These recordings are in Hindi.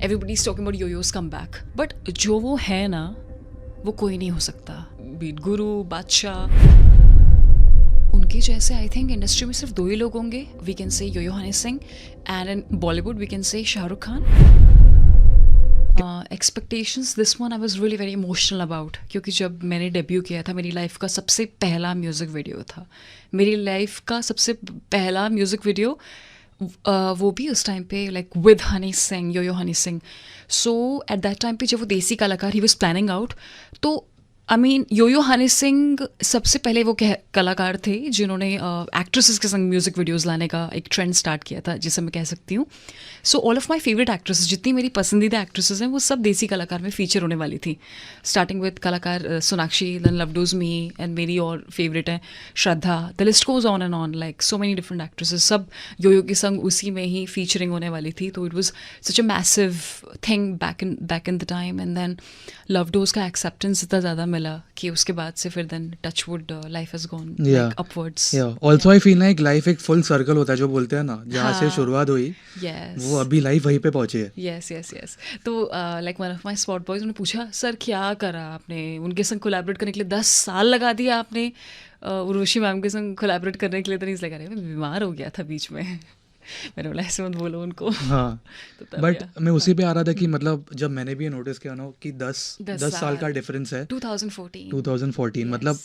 Everybody is talking about Yo Yo's come back, but जो वो है ना वो कोई नहीं हो सकता. बीट गुरु, बादशाह, उनके जैसे आई थिंक इंडस्ट्री में सिर्फ 2 ही लोग होंगे. We can say Yo Yo Honey Singh, and in Bollywood we can say Shahrukh Khan. Expectations, this one I was really very emotional about, क्योंकि जब मैंने डेब्यू किया था मेरी लाइफ का सबसे पहला म्यूज़िक वीडियो था. मेरी लाइफ का सबसे पहला म्यूज़िक वीडियो वो भी उस टाइम पे like with Honey Singh, Yo Yo Honey Singh. So at that time पे जब वो देसी कलाकार ही वाज प्लानिंग आउट, तो आई मीन योयो हनी सिंह सबसे पहले वो कलाकार थे जिन्होंने एक्ट्रेसेस के संग म्यूज़िक वीडियोज़ लाने का एक ट्रेंड स्टार्ट किया था, जिसे मैं कह सकती हूँ. So all of my favourite actresses, जितनी मेरी पसंदीदा एक्ट्रेसेस हैं, वो सब देसी कलाकार में फीचर होने वाली थी. स्टार्टिंग विद कलाकार Sonakshi, then Love Dose me, and मेरी और फेवरेट है Shraddha. The list goes on and on, like so many different actresses, सब योयो के संग उसी में ही फीचरिंग होने वाली थी. तो it was such a massive thing back in the time. And then Love Dose का एक्सेप्टेंस इतना ज़्यादा मिला कि उसके बाद से फिर then touchwood life has gone like upwards. Also I feel like life एक फुल सर्कल होता है, जो बोलते हैं ना, जहाँ से शुरुआत हुई वो अभी लाइफ वहीं पे पहुंची है. यस. तो like one of my spot boys ने पूछा, सर क्या करा आपने, उनके संग कोलैबोरेट करने के लिए 10 साल लगा दिया आपने उर्वशी मैम के संग कोलैबोरेट करने के लिए. तो नहीं लगा रहे, मैं बीमार हो गया था बीच में. मैंने बोला ऐसे मत बोलो उनको. हाँ, बट मैं उसी पे आ रहा था कि मतलब जब मैंने भी नोटिस किया ना कि 10 साल का डिफरेंस है. 2014 मतलब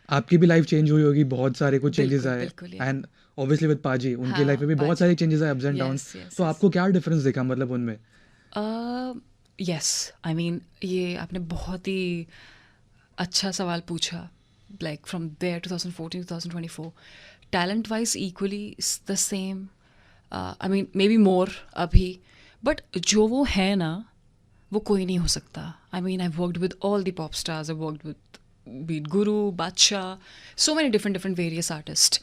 आपकी भी लाइफ चेंज हुई होगी, बहुत सारे कुछ चेंजेस आए. एंड ऑब्वियसली विद पाजी, उनकी लाइफ में भी बहुत सारे चेंजेस आए, अप्स एंड डाउन्स. तो आपको क्या डिफरेंस दिखा मतलब उनमें? यस, आई मीन ये आपने बहुत ही अच्छा सवाल पूछा. Like from there 2014 2024, talent wise equally the same. I mean maybe more अभी, बट जो वो है ना वो कोई नहीं हो सकता. I mean I worked with all the pop stars, I worked with Beat Guru, Badshah, so many different various artist,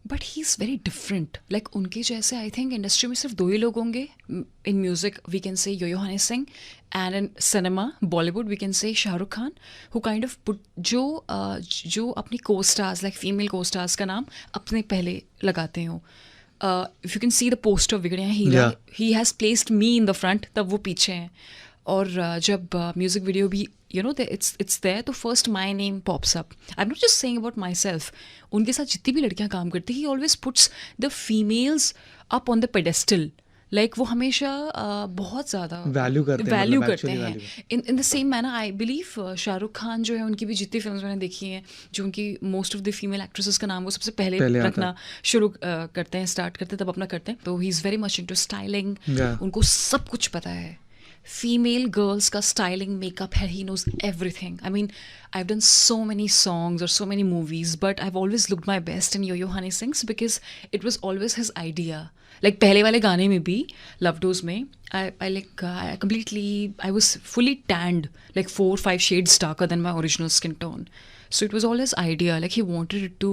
but he is very different. Like उनके जैसे आई थिंक इंडस्ट्री में सिर्फ 2 ही लोग होंगे. In music we can say Yo Yo Honey Singh, and in cinema Bollywood we can say Shahrukh Khan, who kind of put जो अपनी co-stars like female co-stars का नाम अपने पहले लगाते हो. If you can see the poster विगड़िया Heera, he has placed me in the front, तब वो पीछे हैं. और जब म्यूज़िक वीडियो भी it's there, तो first my name pops up. I'm not just saying about myself. उनके साथ जितनी भी लड़कियाँ काम करती हैं, he always puts the females up on the pedestal. Like वो हमेशा बहुत ज़्यादा वैल्यू करते हैं. In the same manner I believe Shahrukh Khan जो है, उनकी भी जितनी फिल्म्स मैंने देखी हैं, जो उनकी most of the female actresses का नाम वो सबसे पहले रखना शुरू करते हैं, स्टार्ट करते हैं, तब अपना करते हैं. तो he is very much into styling. उनको सब कुछ पता है. फीमेल गर्ल्स का स्टाइलिंग, मेकअप है, he knows everything. I mean I have done so many songs और so many movies, but I have always looked my best in Yo Yo Honey Singh's, because it was always his idea. Like पहले वाले गाने में भी, लवडोज में, I was fully tanned, like 4-5 shades darker then my original skin tone. So it was all his idea, like he wanted it to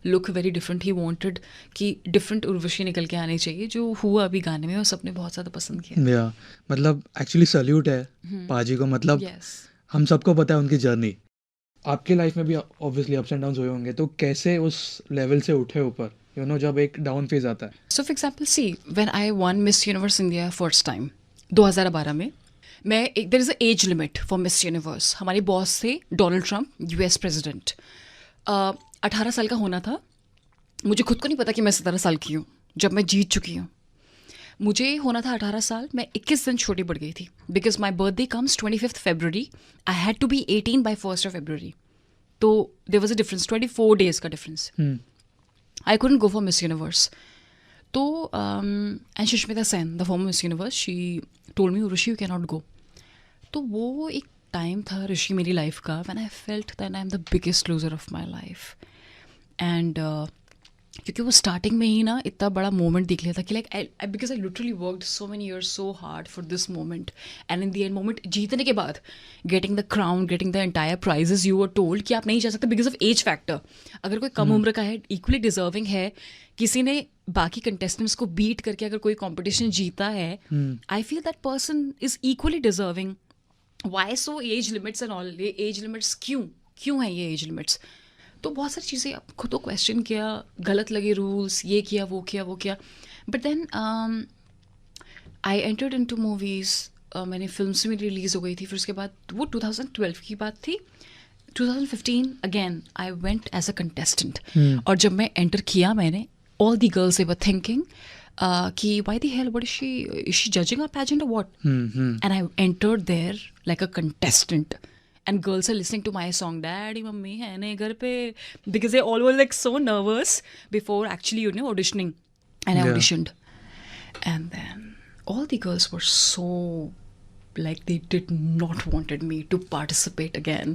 look very different. He wanted कि different उर्वशी निकल के आनी चाहिए, जो हुआ अभी गाने में, और सबने बहुत ज़्यादा पसंद किया. मतलब एक्चुअली सल्यूट है पाजी को. मतलब हम सबको पता है उनकी जर्नी. आपकी लाइफ में भी ऑब्वियसली अप्स एंड डाउन्स हुए होंगे, तो कैसे उस लेवल से उठे ऊपर, यू नो, जब एक डाउन फेज आता है? So for example see, when I won Miss Universe India first time 2012 में, मैं there is a age limit for Miss Universe. हमारे बॉस थे डोनाल्ड ट्रंप, US प्रेसिडेंट. 18 साल का होना था. मुझे खुद को नहीं पता कि मैं 17 साल की हूँ जब मैं जीत चुकी हूँ. मुझे होना था 18 साल, मैं 21 दिन छोटी पड़ गई थी, because my birthday comes 25 February. I had to be 18 by 1 February. तो there was a difference, 24 days का difference. I couldn't go for Miss Universe. तो and Sushmita Sen, the former Miss Universe, she told me, Rishi you can not go. तो वो एक टाइम था ऋषि मेरी लाइफ का, when I felt that I am the biggest loser of my life. And क्योंकि वो स्टार्टिंग में ही ना इतना बड़ा मोमेंट दिख लिया था कि like because I literally worked so many years so hard for this moment, and in the end moment जीतने के बाद, getting the crown, getting the entire prizes, you were told कि आप नहीं जा सकते बिकॉज ऑफ एज फैक्टर. अगर कोई कम उम्र का है, इक्वली डिजर्विंग है, किसी ने बाकी कंटेस्टेंट्स को बीट करके अगर कोई कॉम्पिटिशन जीता है, I feel that person is equally deserving. Why so age limits and all? ये एज लिमिट्स क्यों है ये एज लिमिट्स? तो बहुत सारी चीज़ें खुद को क्वेश्चन किया, गलत लगे रूल्स, ये किया वो किया. But then I entered into movies मैंने फिल्म्स में रिलीज़ हो गई थी, फिर उसके बाद वो 2012 की बात थी. 2015 again I went as a contestant. और जब मैं एंटर किया मैंने, all the girls they were thinking कि why the hell, what is she judging a pageant और what. And I entered there like a contestant. And girls are listening to my song, Daddy, Mummy, hai ne ghar pe, because they all were like so nervous before actually, auditioning. And I auditioned. And then all the girls were so, like, they did not wanted me to participate again.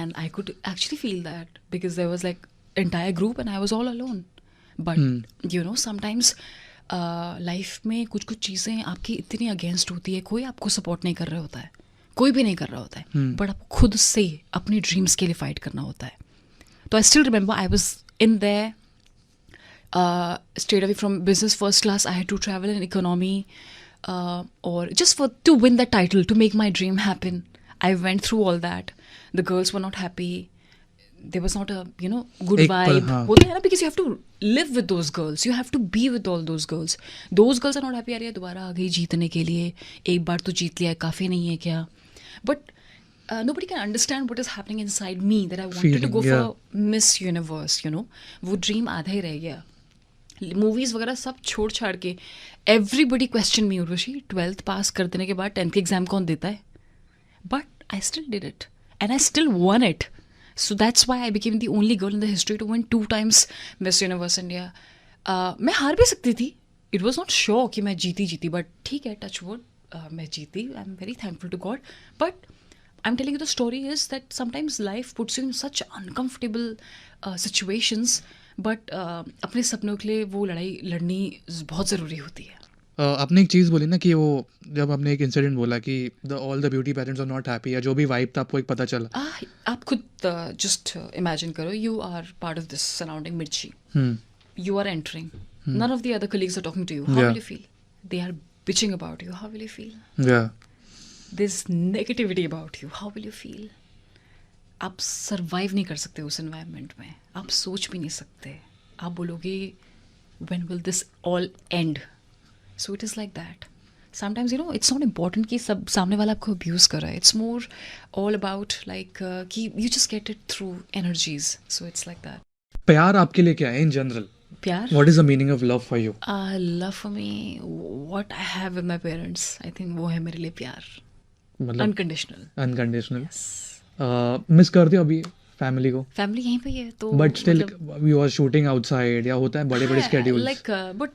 And I could actually feel that, because there was like entire group and I was all alone. But, sometimes life में कुछ चीज़ें आपकी इतनी अगेंस्ट होती है, कोई आपको सपोर्ट नहीं कर रहा होता है, कोई भी नहीं कर रहा होता है, बट आपको खुद से अपनी ड्रीम्स के लिए फाइट करना होता है. तो I still remember I was in their, straight away from business first class. I had to travel in economy, or just to win the title, to make my dream happen. I went through all that. The girls were not happy. There was not a good vibe. होता है ना, because you have to live with those girls. You have to be with all those girls. Those girls are not happy. अरे दोबारा आ गई जीतने के लिए, एक बार तो जीत लिया, काफ़ी नहीं है क्या? But nobody can understand what is happening inside me, that I wanted to go for Miss Universe. वो dream आधा ही रह गया. मूवीज़ वगैरह सब छोड़ छाड़ के एवरीबडी क्वेश्चन मी, उर्वशी 12th पास कर देने के बाद 10th की एग्ज़ाम कौन देता है? But I still did it and I still won it. So that's why I became the only girl in the history to win 2 times Miss Universe India. मैं हार भी सकती थी, इट वॉज नॉट श्योर कि मैं जीती, बट ठीक है, टच वुड, मैं जीती. I am very thankful to God. But I'm telling you, the story is that sometimes life puts you in such uncomfortable situations, but अपने सपनों के लिए वो लड़ाई लड़नी बहुत ज़रूरी होती है. आपने एक चीज़ बोली ना कि वो, जब आपने एक इंसिडेंट बोला कि all the beauty parents are not happy, या जो भी वाइब था आपको एक पता चला. आप खुद जस्ट इमेजिन करो, you are part of this surrounding Mirchi, you are entering, none of the other colleagues are talking to you, how will you feel? They are bitching about you, how will you feel? There's negativity about you, how will you feel? आप सर्वाइव नहीं कर सकते उस एनवायरनमेंट में, आप सोच भी नहीं सकते. आप बोलोगे when will this all end? So it is like that. Sometimes it's not important कि सब सामने वाला आपको अब्यूज़ कर रहा है. It's more all about like कि you just get it through energies. So it's like that. प्यार आपके लिए क्या है इन जनरल? प्यार, what is the meaning of love for you? Love for me, what I have with my parents, I think वो है मेरे लिए प्यार. अनकंडीशनल. मिस करते हो अभी फैमिली को? फैमिली यहीं पे ही है तो, but still you are shooting outside, या होता है बड़े schedules, like but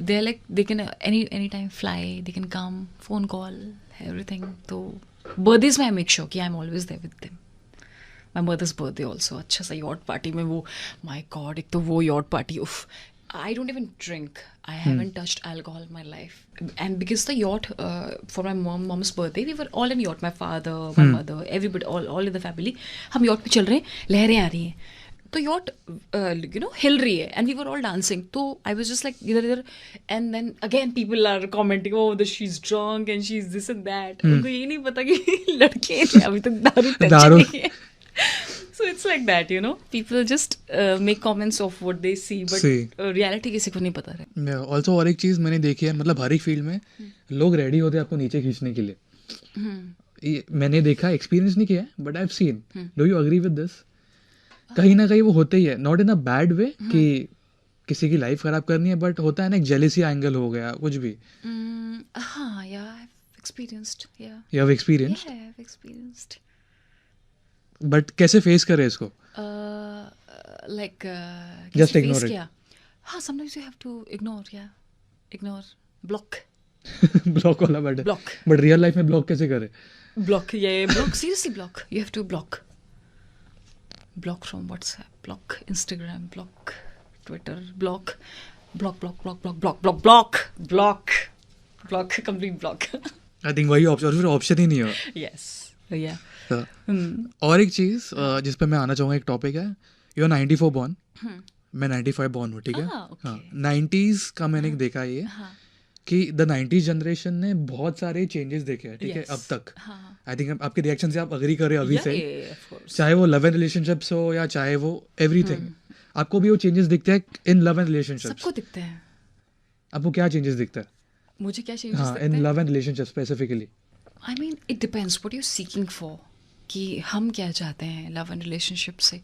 they are like they can any time fly, they can come, phone call, everything. तो बर्थडेज में आई मेक श्योर कि I am always there with them. My mother's birthday also, अच्छा सा यॉट पार्टी में, वो माई गॉड, एक तो वो यॉट पार्टी, उफ, I don't even drink. I haven't touched alcohol in my life. And because the yacht, for my mom's birthday, we were all in yacht. My father, my mother, everybody, all in the family. हम yacht पे चल रहे हैं, लहरें आ रही हैं. तो yacht, हिल रही है. And we were all dancing. तो I was just like, इधर. And then again people are commenting, oh, she's drunk and she's this and that. उनको ये नहीं पता कि लड़के अभी तक दारू नहीं है. So it's like that, people just make comments of what they see, but reality किसी को नहीं पता है. Also और एक चीज़ मैंने देखी है, मतलब हर एक फील्ड में लोग रेडी होते हैं आपको नीचे खींचने के लिए. मैंने देखा, एक्सपीरियंस नहीं किया, but I have seen. Do you agree with this? कहीं ना कहीं वो होते ही है, not in a bad way कि किसी की लाइफ खराब करनी है, बट होता है ना एक जेलेसी एंगल हो गया, कुछ भी. हाँ, yeah, I've experienced, yeah. You have experienced? Yeah, I've experienced. But कैसे फेस करे इसको? Like just ignore it. हाँ, sometimes you have to ignore, block. Block वाला बैठ, बट रियल लाइफ में ब्लॉक कैसे करे? Block, seriously block. You have to block from WhatsApp, block Instagram, block Twitter, block complete block. I think वही ऑप्शन ही नहीं है. यस, या. और एक चीज़ जिस पे मैं आना चाहूँगा, एक टॉपिक है, यू आर 94 बॉर्न, मैं 95 बॉर्न हूँ, ठीक है. हाँ, 90s का मैंने देखा ये कि द 90s जनरेशन ने बहुत सारे चेंजेस देखे हैं, ठीक है, अब तक. आई थिंक आपके रिएक्शन से आप अग्री कर रहे हो अभी से, चाहे वो लव एंड रिलेशनशिप्स हो या चाहे वो एवरीथिंग, आपको भी वो चेंजेस दिखते हैं इन लव एंड रिलेशनशिप्स? सबको दिखते हैं. आपको क्या चेंजेस दिखता है? मुझे क्या चेंजेस हाँ, लगते इन हैं? Love and relationship specifically. I mean it depends what you seeking for, कि हम क्या चाहते हैं लव एंड रिलेशनशिप से.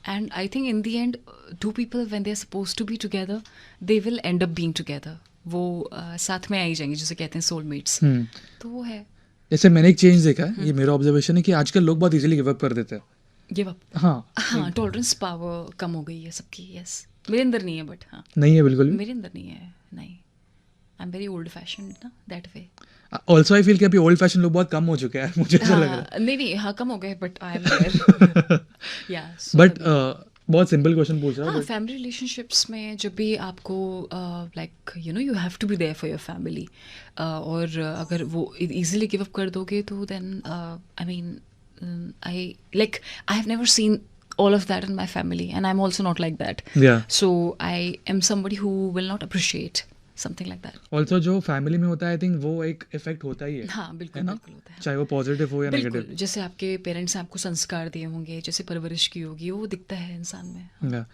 And I think in the end two people when they are suppose to be together they will end up being together. वो साथ में आ ही जाएंगे, जिसे कहते हैं सोलमेट्स. तो वो है. जैसे मैंने एक चेंज देखा है, ये मेरा ऑब्जर्वेशन है कि आजकल लोग बहुत इजीली गिव अप कर देते हैं। Give up. हाँ, हाँ, टॉलरेंस पावर कम हो गई है सबकी. यस, मेरे अंदर नहीं है, बट हाँ, नहीं है बिल्कुल भी। मेरे अंदर नहीं है. नहीं, I am very old fashioned ना that way. Also I feel कि अभी ओल्ड फैशन लोग बहुत कम हो चुके हैं, मुझे ऐसा लग रहा है। नहीं नहीं, हाँ कम हो गए, बट आई एम देयर. या बट बहुत सिंपल क्वेश्चन पूछ रहा हूँ हाँ, but- फैमिली रिलेशनशिप्स में जब भी आपको like you know you have to be there for your family, और अगर वो इजीली गिव अप कर दोगे तो then I mean I like I have never seen all of that in my family, and I'm also not like that. Yeah. So I am somebody who will not appreciate something like that. Also जो फैमिली में होता है, आई थिंक वो एक इफेक्ट होता ही है। हाँ बिल्कुल है ना? बिल्कुल होता है. चाहे वो पॉजिटिव हो या बिल्कुल, नेगेटिव। जैसे आपके पेरेंट्स ने आपको संस्कार दिए होंगे, जैसे परवरिश की होगी, वो दिखता है इंसान में. Yeah.